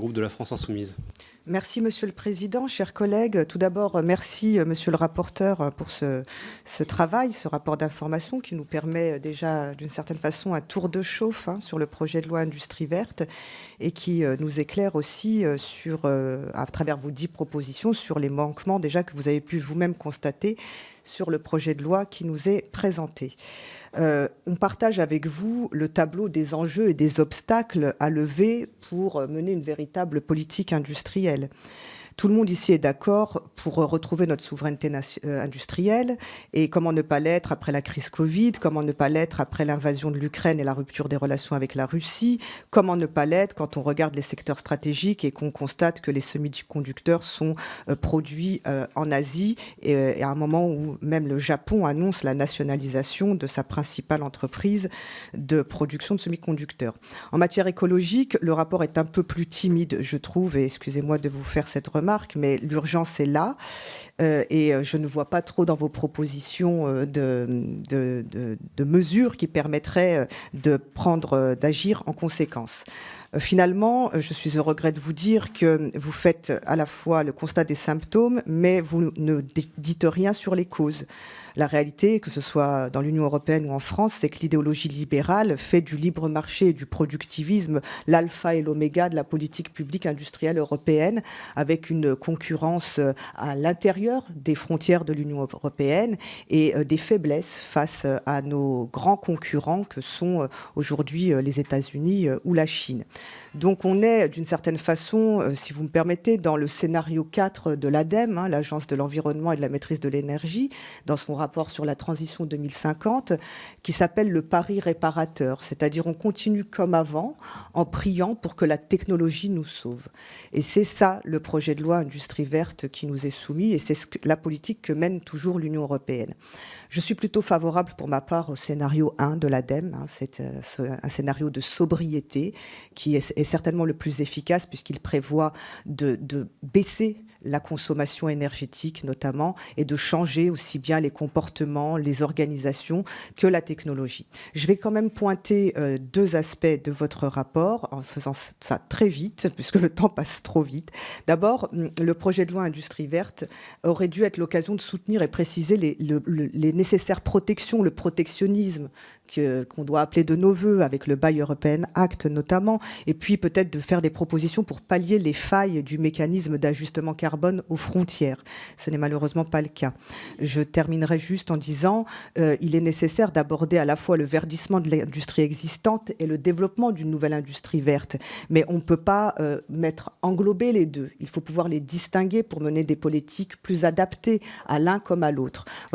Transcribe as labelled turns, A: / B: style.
A: groupe de la France Insoumise.
B: Merci, Monsieur le Président. Chers collègues, tout d'abord, merci, Monsieur le rapporteur, pour ce travail, ce rapport d'information qui nous permet déjà, d'une certaine façon, un tour de chauffe sur le projet de loi Industrie verte et qui nous éclaire aussi à travers vos 10 propositions, sur les manquements déjà que vous avez pu vous-même constater sur le projet de loi qui nous est présenté. On partage avec vous le tableau des enjeux et des obstacles à lever pour mener une véritable politique industrielle. Tout le monde ici est d'accord pour retrouver notre souveraineté industrielle, et comment ne pas l'être après la crise Covid, comment ne pas l'être après l'invasion de l'Ukraine et la rupture des relations avec la Russie, comment ne pas l'être quand on regarde les secteurs stratégiques et qu'on constate que les semi-conducteurs sont produits en Asie, et à un moment où même le Japon annonce la nationalisation de sa principale entreprise de production de semi-conducteurs. En matière écologique, le rapport est un peu plus timide, je trouve, et excusez-moi de vous faire cette remarque, mais l'urgence est là et je ne vois pas trop dans vos propositions de mesures qui permettraient d'agir en conséquence. Finalement, je suis au regret de vous dire que vous faites à la fois le constat des symptômes, mais vous ne dites rien sur les causes. La réalité, que ce soit dans l'Union européenne ou en France, c'est que l'idéologie libérale fait du libre marché et du productivisme l'alpha et l'oméga de la politique publique industrielle européenne, avec une concurrence à l'intérieur des frontières de l'Union européenne et des faiblesses face à nos grands concurrents que sont aujourd'hui les États-Unis ou la Chine. Donc on est d'une certaine façon, si vous me permettez, dans le scénario 4 de l'ADEME, l'Agence de l'environnement et de la maîtrise de l'énergie, dans son rapport sur la transition 2050, qui s'appelle le pari réparateur. C'est-à-dire on continue comme avant, en priant pour que la technologie nous sauve. Et c'est ça le projet de loi Industrie verte qui nous est soumis, et c'est la politique que mène toujours l'Union européenne. Je suis plutôt favorable pour ma part au scénario 1 de l'ADEME. C'est un scénario de sobriété qui est certainement le plus efficace puisqu'il prévoit de baisser la consommation énergétique notamment et de changer aussi bien les comportements, les organisations que la technologie. Je vais quand même pointer 2 aspects de votre rapport en faisant ça très vite puisque le temps passe trop vite. D'abord, le projet de loi Industrie verte aurait dû être l'occasion de soutenir et préciser les nécessaires protections, le protectionnisme qu'on doit appeler de nos voeux avec le Buy European Act notamment, et puis peut-être de faire des propositions pour pallier les failles du mécanisme d'ajustement carbone aux frontières. Ce n'est malheureusement pas le cas. Je terminerai juste en disant il est nécessaire d'aborder à la fois le verdissement de l'industrie existante et le développement d'une nouvelle industrie verte. Mais on ne peut pas englober les deux. Il faut pouvoir les distinguer pour mener des politiques plus adaptées à l'un comme à l'autre.